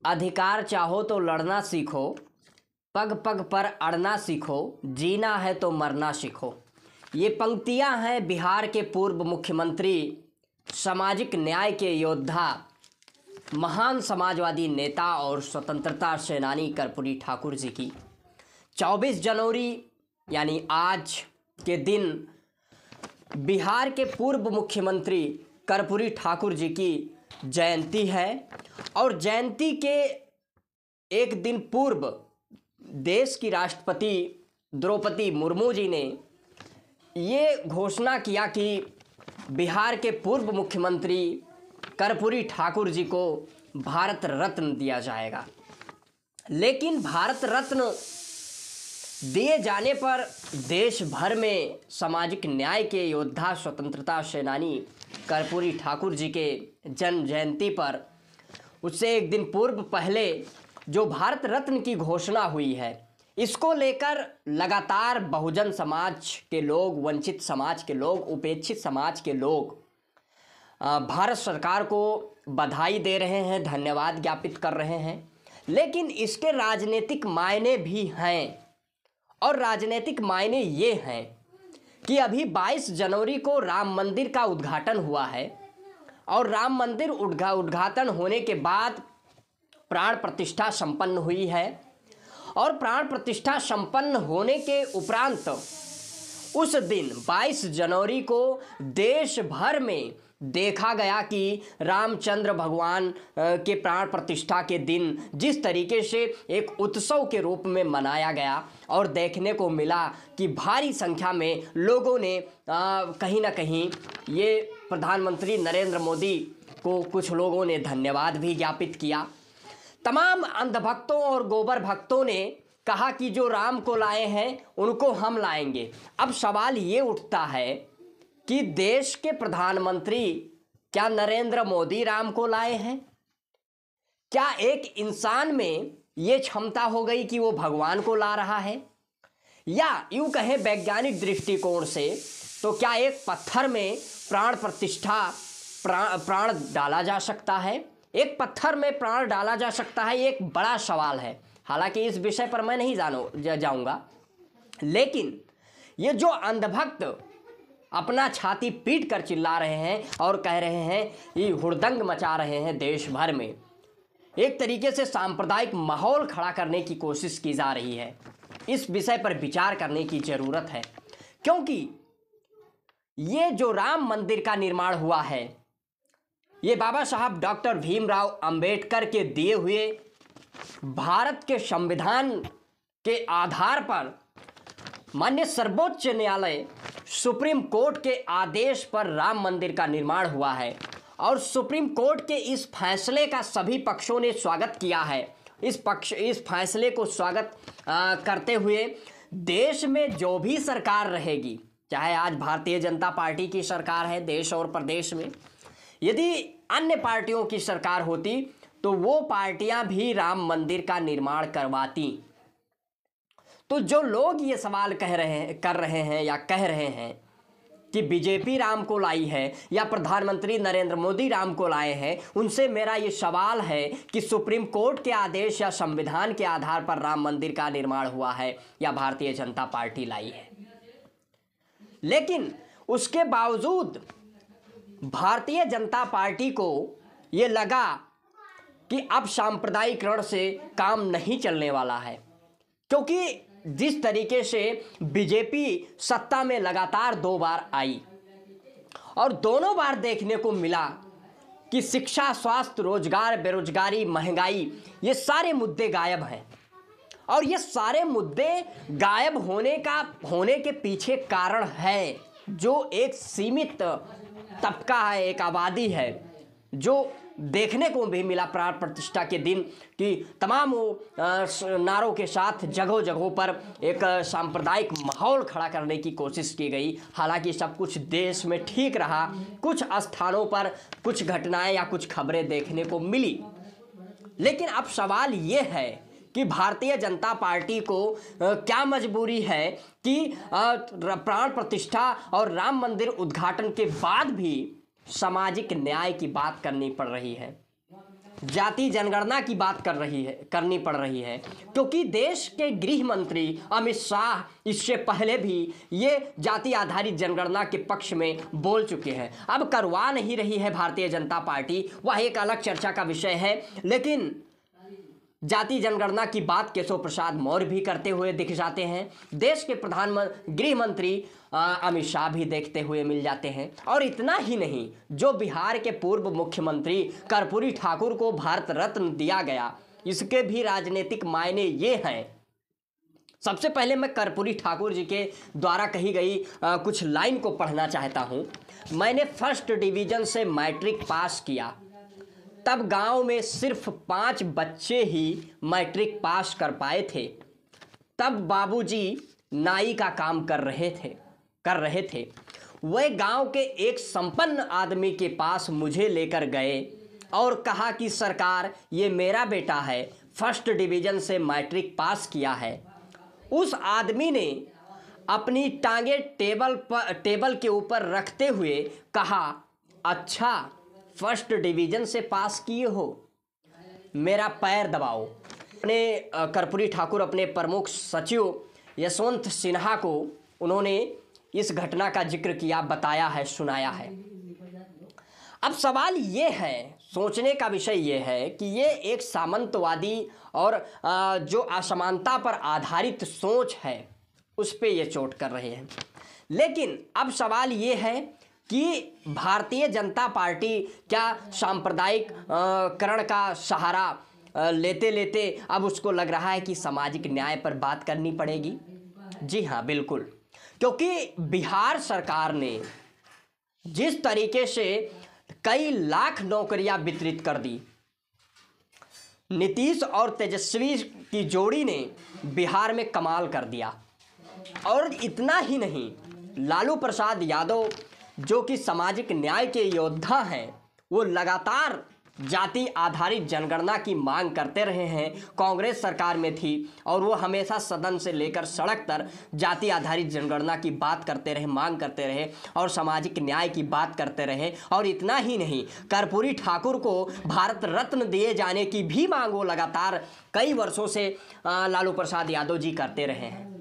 अधिकार चाहो तो लड़ना सीखो, पग पग पर अड़ना सीखो, जीना है तो मरना सीखो। ये पंक्तियां हैं बिहार के पूर्व मुख्यमंत्री, सामाजिक न्याय के योद्धा, महान समाजवादी नेता और स्वतंत्रता सेनानी कर्पूरी ठाकुर जी की 24 जनवरी यानी आज के दिन बिहार के पूर्व मुख्यमंत्री कर्पूरी ठाकुर जी की जयंती है। और जयंती के एक दिन पूर्व देश की राष्ट्रपति द्रौपदी मुर्मू जी ने ये घोषणा किया कि बिहार के पूर्व मुख्यमंत्री कर्पूरी ठाकुर जी को भारत रत्न दिया जाएगा। लेकिन भारत रत्न दिए जाने पर देश भर में सामाजिक न्याय के योद्धा, स्वतंत्रता सेनानी कर्पूरी ठाकुर जी के जन्म जयंती पर उससे एक दिन पूर्व पहले जो भारत रत्न की घोषणा हुई है, इसको लेकर लगातार बहुजन समाज के लोग, वंचित समाज के लोग, उपेक्षित समाज के लोग भारत सरकार को बधाई दे रहे हैं, धन्यवाद ज्ञापित कर रहे हैं। लेकिन इसके राजनीतिक मायने भी हैं और राजनीतिक मायने ये हैं कि अभी 22 जनवरी को राम मंदिर का उद्घाटन हुआ है और राम मंदिर उद्घाटन होने के बाद प्राण प्रतिष्ठा संपन्न हुई है और प्राण प्रतिष्ठा संपन्न होने के उपरांत उस दिन 22 जनवरी को देश भर में देखा गया कि रामचंद्र भगवान के प्राण प्रतिष्ठा के दिन जिस तरीके से एक उत्सव के रूप में मनाया गया और देखने को मिला कि भारी संख्या में लोगों ने कहीं ना कहीं ये प्रधानमंत्री नरेंद्र मोदी को कुछ लोगों ने धन्यवाद भी ज्ञापित किया। तमाम अंधभक्तों और गोबर भक्तों ने कहा कि जो राम को लाए हैं उनको हम लाएंगे। अब सवाल ये उठता है कि देश के प्रधानमंत्री क्या नरेंद्र मोदी राम को लाए हैं? क्या एक इंसान में ये क्षमता हो गई कि वो भगवान को ला रहा है? या यूं कहें वैज्ञानिक दृष्टिकोण से तो क्या एक पत्थर में प्राण प्रतिष्ठा प्राण डाला जा सकता है? एक पत्थर में प्राण डाला जा सकता है, ये एक बड़ा सवाल है। हालांकि इस विषय पर मैं नहीं जाऊंगा, लेकिन ये जो अंधभक्त अपना छाती पीट कर चिल्ला रहे हैं और कह रहे हैं, ये हुड़दंग मचा रहे हैं देश भर में, एक तरीके से सांप्रदायिक माहौल खड़ा करने की कोशिश की जा रही है। इस विषय पर विचार करने की जरूरत है, क्योंकि ये जो राम मंदिर का निर्माण हुआ है, ये बाबा साहब डॉक्टर भीमराव अंबेडकर के दिए हुए भारत के संविधान के आधार पर माननीय सर्वोच्च न्यायालय सुप्रीम कोर्ट के आदेश पर राम मंदिर का निर्माण हुआ है और सुप्रीम कोर्ट के इस फैसले का सभी पक्षों ने स्वागत किया है। इस फैसले को स्वागत करते हुए देश में जो भी सरकार रहेगी, चाहे आज भारतीय जनता पार्टी की सरकार है देश और प्रदेश में, यदि अन्य पार्टियों की सरकार होती तो वो पार्टियां भी राम मंदिर का निर्माण करवाती। तो जो लोग ये सवाल कर रहे हैं या कह रहे हैं कि बीजेपी राम को लाई है या प्रधानमंत्री नरेंद्र मोदी राम को लाए हैं, उनसे मेरा ये सवाल है कि सुप्रीम कोर्ट के आदेश या संविधान के आधार पर राम मंदिर का निर्माण हुआ है या भारतीय जनता पार्टी लाई है? लेकिन उसके बावजूद भारतीय जनता पार्टी को ये लगा कि अब सांप्रदायिकरण से काम नहीं चलने वाला है, क्योंकि जिस तरीके से बीजेपी सत्ता में लगातार 2 बार आई और दोनों बार देखने को मिला कि शिक्षा, स्वास्थ्य, रोजगार, बेरोजगारी, महंगाई, ये सारे मुद्दे गायब हैं। और ये सारे मुद्दे गायब होने के पीछे कारण है जो एक सीमित तबका है, एक आबादी है, जो देखने को भी मिला प्राण प्रतिष्ठा के दिन कि तमाम नारों के साथ जगहों जगहों पर एक सांप्रदायिक माहौल खड़ा करने की कोशिश की गई। हालांकि सब कुछ देश में ठीक रहा, कुछ स्थानों पर कुछ घटनाएं या कुछ खबरें देखने को मिली। लेकिन अब सवाल ये है कि भारतीय जनता पार्टी को क्या मजबूरी है कि प्राण प्रतिष्ठा और राम मंदिर उद्घाटन के बाद भी सामाजिक न्याय की बात करनी पड़ रही है। जाति जनगणना की बात करनी पड़ रही है, क्योंकि देश के गृह मंत्री अमित शाह इससे पहले भी ये जाति आधारित जनगणना के पक्ष में बोल चुके हैं। अब करवा नहीं रही है भारतीय जनता पार्टी, वह एक अलग चर्चा का विषय है, लेकिन जाति जनगणना की बात केशव प्रसाद मौर्य भी करते हुए दिख जाते हैं, देश के गृह मंत्री अमित शाह भी देखते हुए मिल जाते हैं। और इतना ही नहीं, जो बिहार के पूर्व मुख्यमंत्री कर्पूरी ठाकुर को भारत रत्न दिया गया, इसके भी राजनीतिक मायने ये हैं। सबसे पहले मैं कर्पूरी ठाकुर जी के द्वारा कही गई कुछ लाइन को पढ़ना चाहता हूं। मैंने फर्स्ट डिवीजन से मैट्रिक पास किया, तब गांव में सिर्फ 5 बच्चे ही मैट्रिक पास कर पाए थे। तब बाबूजी नाई का काम कर रहे थे। वह गांव के एक संपन्न आदमी के पास मुझे लेकर गए और कहा कि सरकार, ये मेरा बेटा है, फर्स्ट डिवीजन से मैट्रिक पास किया है। उस आदमी ने अपनी टांगे टेबल के ऊपर रखते हुए कहा, अच्छा फर्स्ट डिवीजन से पास किए हो, मेरा पैर दबाओ। अपने कर्पूरी ठाकुर अपने प्रमुख सचिव यशवंत सिन्हा को उन्होंने इस घटना का जिक्र किया, बताया है, सुनाया है। अब सवाल ये है, सोचने का विषय ये है कि ये एक सामंतवादी और जो असमानता पर आधारित सोच है, उस पे ये चोट कर रहे हैं। लेकिन अब सवाल ये है कि भारतीय जनता पार्टी क्या सांप्रदायिक करण का सहारा लेते लेते अब उसको लग रहा है कि सामाजिक न्याय पर बात करनी पड़ेगी? जी हाँ, बिल्कुल, क्योंकि बिहार सरकार ने जिस तरीके से कई लाख नौकरियां वितरित कर दी, नीतीश और तेजस्वी की जोड़ी ने बिहार में कमाल कर दिया। और इतना ही नहीं, लालू प्रसाद यादव जो कि सामाजिक न्याय के योद्धा हैं, वो लगातार जाति आधारित जनगणना की मांग करते रहे हैं। कांग्रेस सरकार में थी और वो हमेशा सदन से लेकर सड़क तक जाति आधारित जनगणना की बात करते रहे, मांग करते रहे और सामाजिक न्याय की बात करते रहे। और इतना ही नहीं, कर्पूरी ठाकुर को भारत रत्न दिए जाने की भी मांग वो लगातार कई वर्षों से लालू प्रसाद यादव जी करते रहे हैं।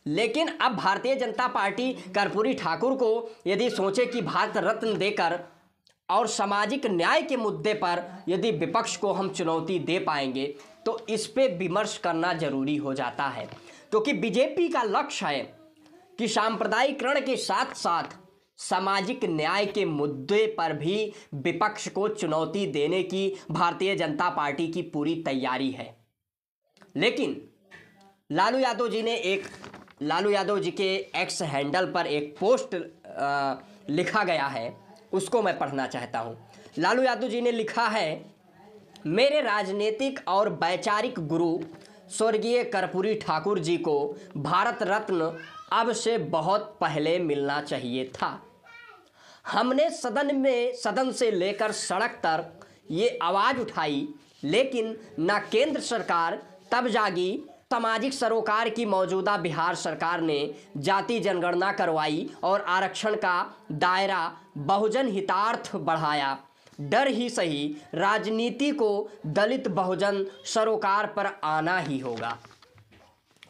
लेकिन अब भारतीय जनता पार्टी कर्पूरी ठाकुर को यदि सोचे कि भारत रत्न देकर और सामाजिक न्याय के मुद्दे पर यदि विपक्ष को हम चुनौती दे पाएंगे, तो इस पे विमर्श करना जरूरी हो जाता है, क्योंकि बीजेपी का लक्ष्य है कि सांप्रदायिकरण के साथ साथ सामाजिक न्याय के मुद्दे पर भी विपक्ष को चुनौती देने की भारतीय जनता पार्टी की पूरी तैयारी है। लेकिन लालू यादव जी के एक्स हैंडल पर एक पोस्ट लिखा गया है, उसको मैं पढ़ना चाहता हूं। लालू यादव जी ने लिखा है, मेरे राजनीतिक और वैचारिक गुरु स्वर्गीय कर्पूरी ठाकुर जी को भारत रत्न अब से बहुत पहले मिलना चाहिए था। हमने सदन से लेकर सड़क तक ये आवाज़ उठाई, लेकिन न केंद्र सरकार तब जागी। सामाजिक सरोकार की मौजूदा बिहार सरकार ने जाति जनगणना करवाई और आरक्षण का दायरा बहुजन हितार्थ बढ़ाया। डर ही सही, राजनीति को दलित बहुजन सरोकार पर आना ही होगा।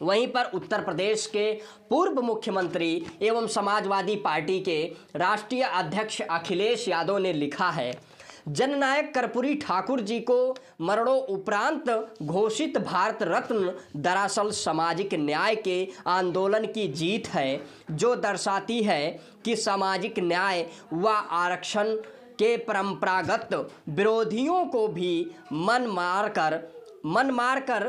वहीं पर उत्तर प्रदेश के पूर्व मुख्यमंत्री एवं समाजवादी पार्टी के राष्ट्रीय अध्यक्ष अखिलेश यादव ने लिखा है, जननायक कर्पूरी ठाकुर जी को मरणों उपरांत घोषित भारत रत्न दरअसल सामाजिक न्याय के आंदोलन की जीत है, जो दर्शाती है कि सामाजिक न्याय व आरक्षण के परंपरागत विरोधियों को भी मन मार कर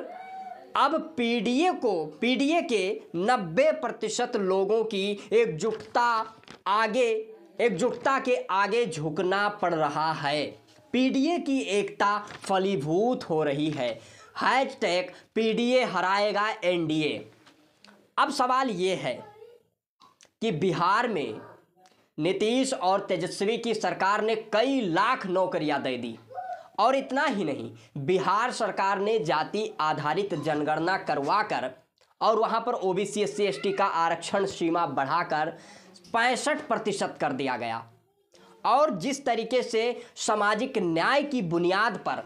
अब पीडीए के 90% लोगों की एकजुटता के आगे झुकना पड़ रहा है। पीडीए की एकता फलीभूत हो रही है। हैशटैग पीडीए हराएगा एनडीए। अब सवाल ये है कि बिहार में नीतीश और तेजस्वी की सरकार ने कई लाख नौकरियां दे दी, और इतना ही नहीं, बिहार सरकार ने जाति आधारित जनगणना करवाकर और वहां पर ओबीसी SC ST का आरक्षण सीमा बढ़ाकर 65% कर दिया गया। और जिस तरीके से सामाजिक न्याय की बुनियाद पर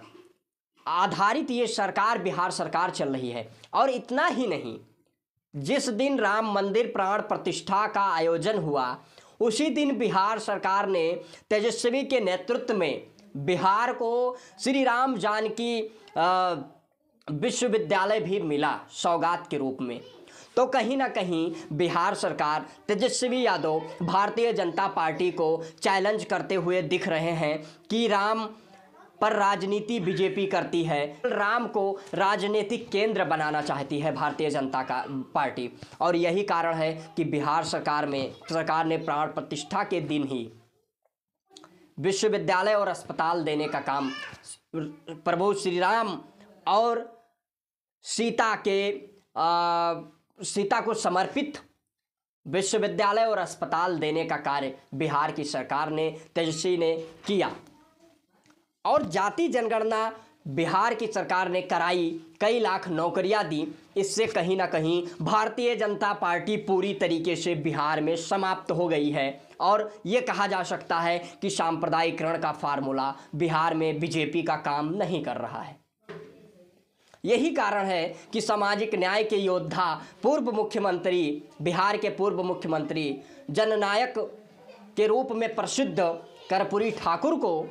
आधारित ये सरकार, बिहार सरकार चल रही है। और इतना ही नहीं, जिस दिन राम मंदिर प्राण प्रतिष्ठा का आयोजन हुआ उसी दिन बिहार सरकार ने तेजस्वी के नेतृत्व में बिहार को श्री राम जानकी विश्वविद्यालय भी मिला सौगात के रूप में। तो कहीं ना कहीं बिहार सरकार, तेजस्वी यादव भारतीय जनता पार्टी को चैलेंज करते हुए दिख रहे हैं कि राम पर राजनीति बीजेपी करती है, राम को राजनीतिक केंद्र बनाना चाहती है भारतीय जनता का पार्टी। और यही कारण है कि बिहार सरकार ने प्राण प्रतिष्ठा के दिन ही विश्वविद्यालय और अस्पताल देने का काम प्रभु श्री राम और सीता को समर्पित विश्वविद्यालय और अस्पताल देने का कार्य बिहार की सरकार ने, तेजस्वी ने किया। और जाति जनगणना बिहार की सरकार ने कराई, कई लाख नौकरियां दी। इससे कहीं ना कहीं भारतीय जनता पार्टी पूरी तरीके से बिहार में समाप्त हो गई है। और ये कहा जा सकता है कि सांप्रदायिकरण का फार्मूला बिहार में बीजेपी का काम नहीं कर रहा है। यही कारण है कि सामाजिक न्याय के योद्धा, पूर्व मुख्यमंत्री, बिहार के पूर्व मुख्यमंत्री, जननायक के रूप में प्रसिद्ध कर्पूरी ठाकुर को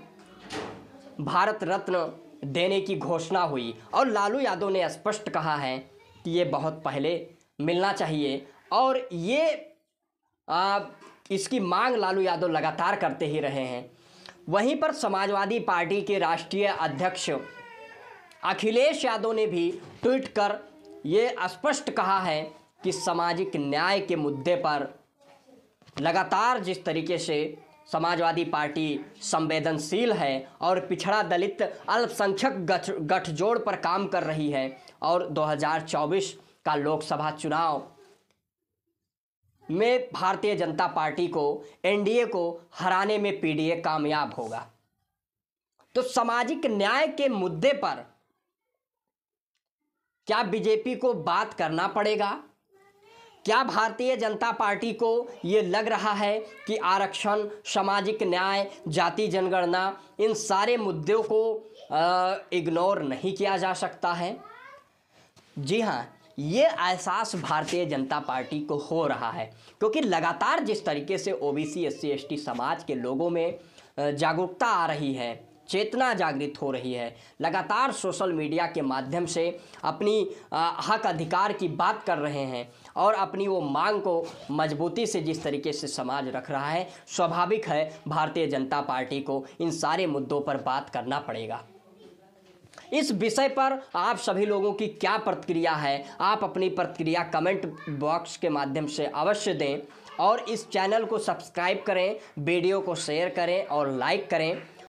भारत रत्न देने की घोषणा हुई। और लालू यादव ने स्पष्ट कहा है कि ये बहुत पहले मिलना चाहिए। और ये इसकी मांग लालू यादव लगातार करते ही रहे हैं। वहीं पर समाजवादी पार्टी के राष्ट्रीय अध्यक्ष अखिलेश यादव ने भी ट्वीट कर ये स्पष्ट कहा है कि सामाजिक न्याय के मुद्दे पर लगातार जिस तरीके से समाजवादी पार्टी संवेदनशील है और पिछड़ा दलित अल्पसंख्यक गठजोड़ पर काम कर रही है, और 2024 का लोकसभा चुनाव में भारतीय जनता पार्टी को, एनडीए को हराने में पीडीए कामयाब होगा। तो सामाजिक न्याय के मुद्दे पर क्या बीजेपी को बात करना पड़ेगा? क्या भारतीय जनता पार्टी को ये लग रहा है कि आरक्षण, सामाजिक न्याय, जाति जनगणना, इन सारे मुद्दों को इग्नोर नहीं किया जा सकता है? जी हाँ, ये एहसास भारतीय जनता पार्टी को हो रहा है, क्योंकि लगातार जिस तरीके से ओबीसी, एससी, एसटी समाज के लोगों में जागरूकता आ रही है, चेतना जागृत हो रही है, लगातार सोशल मीडिया के माध्यम से अपनी हक अधिकार की बात कर रहे हैं और अपनी वो मांग को मजबूती से जिस तरीके से समाज रख रहा है, स्वाभाविक है भारतीय जनता पार्टी को इन सारे मुद्दों पर बात करना पड़ेगा। इस विषय पर आप सभी लोगों की क्या प्रतिक्रिया है? आप अपनी प्रतिक्रिया कमेंट बॉक्स के माध्यम से अवश्य दें और इस चैनल को सब्सक्राइब करें, वीडियो को शेयर करें और लाइक करें।